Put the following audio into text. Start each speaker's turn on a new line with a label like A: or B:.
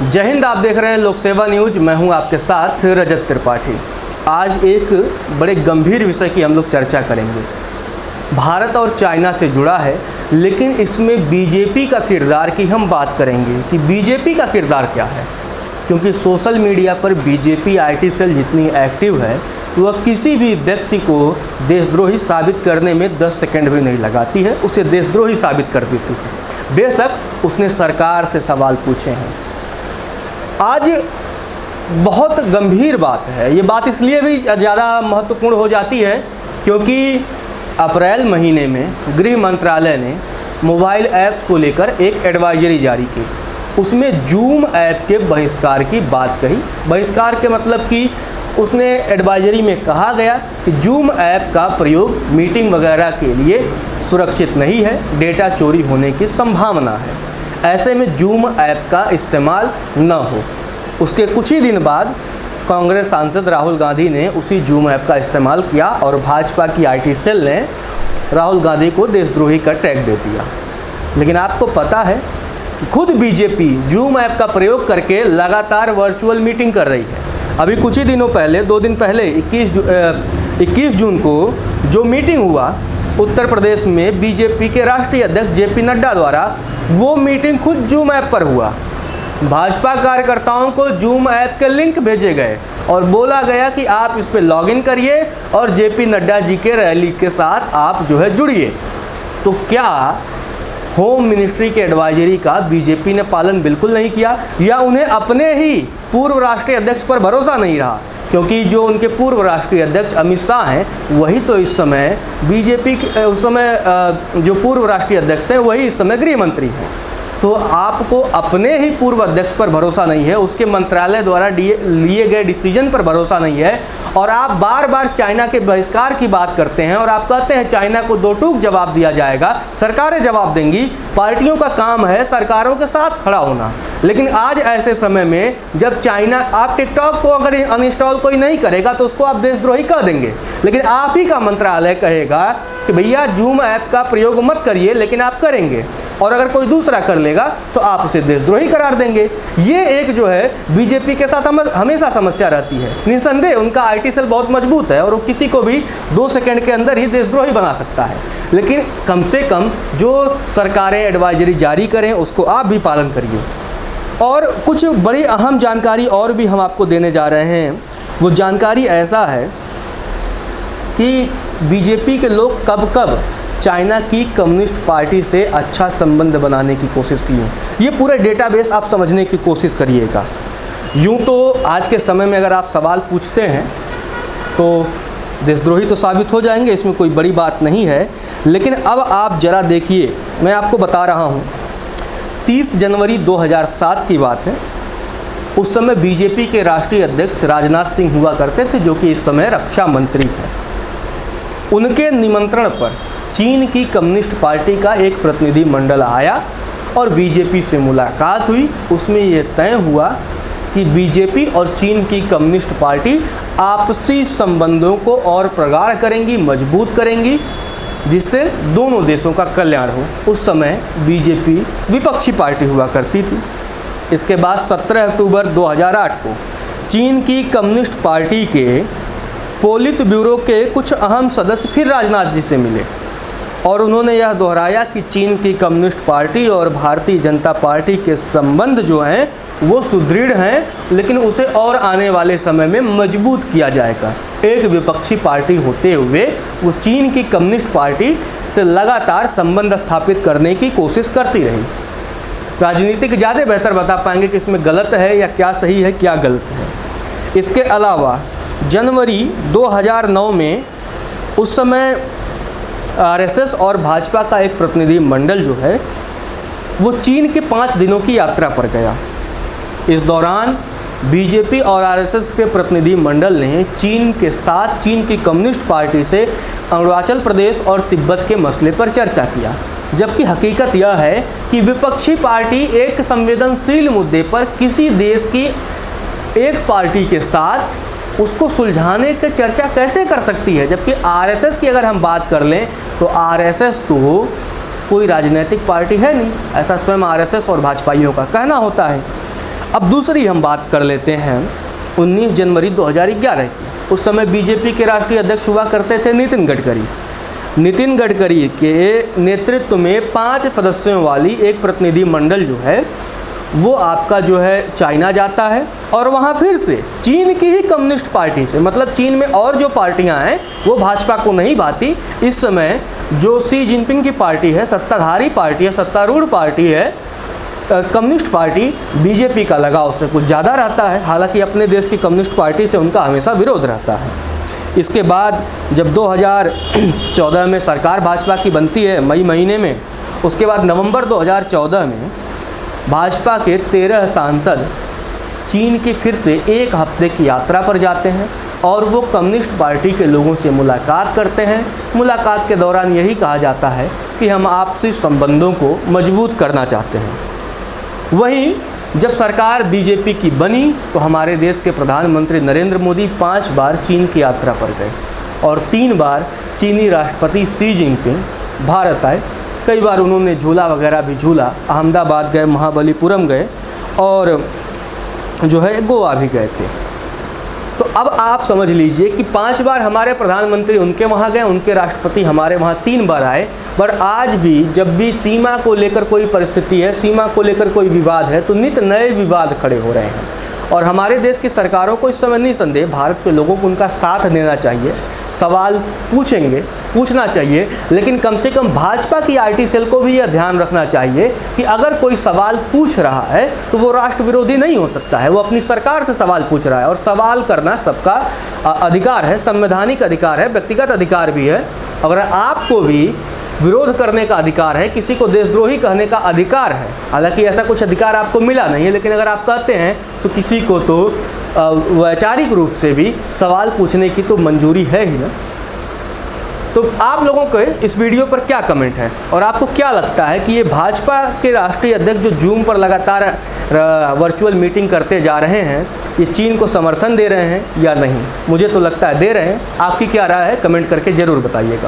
A: जय हिंद। आप देख रहे हैं लोक सेवा न्यूज। मैं हूं आपके साथ रजत त्रिपाठी। आज एक बड़े गंभीर विषय की हम लोग चर्चा करेंगे। भारत और चाइना से जुड़ा है, लेकिन इसमें बीजेपी का किरदार की हम बात करेंगे कि बीजेपी का किरदार क्या है। क्योंकि सोशल मीडिया पर बीजेपी आईटी सेल जितनी एक्टिव है, वह किसी भी व्यक्ति को देशद्रोही साबित करने में 10 सेकंड भी नहीं लगाती है, उसे देशद्रोही साबित कर देती है, बेशक उसने सरकार से सवाल पूछे हैं। आज बहुत गंभीर बात है। ये बात इसलिए भी ज़्यादा महत्वपूर्ण हो जाती है क्योंकि अप्रैल महीने में गृह मंत्रालय ने मोबाइल ऐप्स को लेकर एक एडवाइजरी जारी की। उसमें जूम ऐप के बहिष्कार की बात कही। बहिष्कार के मतलब कि उसने एडवाइजरी में कहा गया कि जूम ऐप का प्रयोग मीटिंग वगैरह के लिए सुरक्षित नहीं है, डेटा चोरी होने की संभावना है, ऐसे में जूम ऐप का इस्तेमाल न हो। उसके कुछ ही दिन बाद कांग्रेस सांसद राहुल गांधी ने उसी जूम ऐप का इस्तेमाल किया और भाजपा की आईटी सेल ने राहुल गांधी को देशद्रोही का टैग दे दिया। लेकिन आपको पता है कि खुद बीजेपी जूम ऐप का प्रयोग करके लगातार वर्चुअल मीटिंग कर रही है। अभी कुछ ही दिनों पहले, 2 दिन पहले 21 जून को जो मीटिंग हुआ उत्तर प्रदेश में बीजेपी के राष्ट्रीय अध्यक्ष जेपी नड्डा द्वारा, वो मीटिंग खुद जूम ऐप पर हुआ। भाजपा कार्यकर्ताओं को जूम ऐप के लिंक भेजे गए और बोला गया कि आप इस पर लॉगिन करिए और जेपी नड्डा जी के रैली के साथ आप जुड़िए। तो क्या होम मिनिस्ट्री के एडवाइजरी का बीजेपी ने पालन बिल्कुल नहीं किया, या उन्हें अपने ही पूर्व राष्ट्रीय अध्यक्ष पर भरोसा नहीं रहा? क्योंकि जो उनके पूर्व राष्ट्रीय अध्यक्ष अमित शाह हैं, वही तो इस समय बीजेपी उस समय जो पूर्व राष्ट्रीय अध्यक्ष थे, वही इस समय गृह मंत्री हैं। तो आपको अपने ही पूर्व अध्यक्ष पर भरोसा नहीं है, उसके मंत्रालय द्वारा लिए गए डिसीजन पर भरोसा नहीं है, और आप बार बार चाइना के बहिष्कार की बात करते हैं और आप कहते हैं चाइना को 2 टूक जवाब दिया जाएगा, सरकारें जवाब देंगी। पार्टियों का काम है सरकारों के साथ खड़ा होना। लेकिन आज ऐसे समय में जब चाइना, आप टिकटॉक को अगर अनइंस्टॉल कोई नहीं करेगा तो उसको आप देशद्रोही कह देंगे, लेकिन आप ही का मंत्रालय कहेगा कि भैया जूम ऐप का प्रयोग मत करिए, लेकिन आप करेंगे, और अगर कोई दूसरा कर लेगा तो आप उसे देशद्रोही करार देंगे। ये एक बीजेपी के साथ हमेशा समस्या रहती है। निसंदेह उनका आईटी सेल बहुत मजबूत है और वो किसी को भी 2 सेकंड के अंदर ही देशद्रोही बना सकता है। लेकिन कम से कम जो सरकारें एडवाइजरी जारी करें उसको आप भी पालन करिए। और कुछ बड़ी अहम जानकारी और भी हम आपको देने जा रहे हैं। वो जानकारी ऐसा है कि बीजेपी के लोग कब कब चाइना की कम्युनिस्ट पार्टी से अच्छा संबंध बनाने की कोशिश की है, ये पूरे डेटाबेस आप समझने की कोशिश करिएगा। यूँ तो आज के समय में अगर आप सवाल पूछते हैं तो देशद्रोही तो साबित हो जाएंगे, इसमें कोई बड़ी बात नहीं है। लेकिन अब आप ज़रा देखिए, मैं आपको बता रहा हूँ, 30 जनवरी 2007 की बात है। उस समय बीजेपी के राष्ट्रीय अध्यक्ष राजनाथ सिंह हुआ करते थे, जो कि इस समय रक्षा मंत्री हैं। उनके निमंत्रण पर चीन की कम्युनिस्ट पार्टी का एक प्रतिनिधि मंडल आया और बीजेपी से मुलाकात हुई। उसमें ये तय हुआ कि बीजेपी और चीन की कम्युनिस्ट पार्टी आपसी संबंधों को और प्रगाढ़ करेंगी, मजबूत करेंगी, जिससे दोनों देशों का कल्याण हो। उस समय बीजेपी विपक्षी पार्टी हुआ करती थी। इसके बाद 17 अक्टूबर 2008 को चीन की कम्युनिस्ट पार्टी के पोलित ब्यूरो के कुछ अहम सदस्य फिर राजनाथ जी से मिले और उन्होंने यह दोहराया कि चीन की कम्युनिस्ट पार्टी और भारतीय जनता पार्टी के संबंध जो हैं वो सुदृढ़ हैं, लेकिन उसे और आने वाले समय में मजबूत किया जाएगा। एक विपक्षी पार्टी होते हुए वो चीन की कम्युनिस्ट पार्टी से लगातार संबंध स्थापित करने की कोशिश करती रही। राजनीतिक ज़्यादा बेहतर बता पाएंगे कि इसमें गलत है या क्या सही है, क्या गलत है। इसके अलावा जनवरी 2009 में उस समय आरएसएस और भाजपा का एक प्रतिनिधि मंडल जो है वो चीन के 5 दिनों की यात्रा पर गया। इस दौरान बीजेपी और आरएसएस के प्रतिनिधि मंडल ने चीन के साथ चीन की कम्युनिस्ट पार्टी से अरुणाचल प्रदेश और तिब्बत के मसले पर चर्चा किया। जबकि हकीकत यह है कि विपक्षी पार्टी एक संवेदनशील मुद्दे पर किसी देश की एक पार्टी के साथ उसको सुलझाने की चर्चा कैसे कर सकती है। जबकि आरएसएस की अगर हम बात कर लें तो आरएसएस तो कोई राजनीतिक पार्टी है नहीं, ऐसा स्वयं आरएसएस और भाजपाइयों का कहना होता है। अब दूसरी हम बात कर लेते हैं 19 जनवरी 2011 की। उस समय बीजेपी के राष्ट्रीय अध्यक्ष हुआ करते थे नितिन गडकरी। नितिन गडकरी के नेतृत्व में 5 सदस्यों वाली एक प्रतिनिधि मंडल जो है वो आपका जो है चाइना जाता है और वहाँ फिर से चीन की ही कम्युनिस्ट पार्टी से, मतलब चीन में और जो पार्टियाँ हैं वो भाजपा को नहीं भाती। इस समय जो शी जिनपिंग की पार्टी है, सत्ताधारी पार्टी है, सत्तारूढ़ पार्टी है, कम्युनिस्ट पार्टी, बीजेपी का लगाव उससे कुछ ज़्यादा रहता है। हालांकि अपने देश की कम्युनिस्ट पार्टी से उनका हमेशा विरोध रहता है। इसके बाद जब 2014 में सरकार भाजपा की बनती है मई महीने में, उसके बाद नवंबर 2014 में भाजपा के 13 सांसद चीन की फिर से एक हफ्ते की यात्रा पर जाते हैं और वो कम्युनिस्ट पार्टी के लोगों से मुलाकात करते हैं। मुलाकात के दौरान यही कहा जाता है कि हम आपसी संबंधों को मजबूत करना चाहते हैं। वहीं जब सरकार बीजेपी की बनी तो हमारे देश के प्रधानमंत्री नरेंद्र मोदी 5 बार चीन की यात्रा पर गए और 3 बार चीनी राष्ट्रपति शी जिनपिंग भारत आए। कई बार उन्होंने झूला वगैरह भी झूला, अहमदाबाद गए, महाबलीपुरम गए और जो है गोवा भी गए थे। तो अब आप समझ लीजिए कि 5 बार हमारे प्रधानमंत्री उनके वहाँ गए, उनके राष्ट्रपति हमारे वहाँ 3 बार आए, पर आज भी जब भी सीमा को लेकर कोई परिस्थिति है, सीमा को लेकर कोई विवाद है तो नित नए विवाद खड़े हो रहे हैं। और हमारे देश की सरकारों को इस समय निसंदेह भारत के लोगों को उनका साथ देना चाहिए, सवाल पूछना चाहिए, लेकिन कम से कम भाजपा की आईटी सेल को भी यह ध्यान रखना चाहिए कि अगर कोई सवाल पूछ रहा है तो वो राष्ट्र विरोधी नहीं हो सकता है। वो अपनी सरकार से सवाल पूछ रहा है और सवाल करना सबका अधिकार है, संवैधानिक अधिकार है, व्यक्तिगत अधिकार भी है। अगर आपको भी विरोध करने का अधिकार है, किसी को देशद्रोही कहने का अधिकार है, हालांकि ऐसा कुछ अधिकार आपको मिला नहीं है, लेकिन अगर आप कहते हैं तो किसी को तो वैचारिक रूप से भी सवाल पूछने की तो मंजूरी है ही ना। तो आप लोगों के इस वीडियो पर क्या कमेंट है और आपको क्या लगता है कि ये भाजपा के राष्ट्रीय अध्यक्ष जो जूम पर लगातार वर्चुअल मीटिंग करते जा रहे हैं, ये चीन को समर्थन दे रहे हैं या नहीं? मुझे तो लगता है दे रहे हैं। आपकी क्या राय है, कमेंट करके ज़रूर बताइएगा।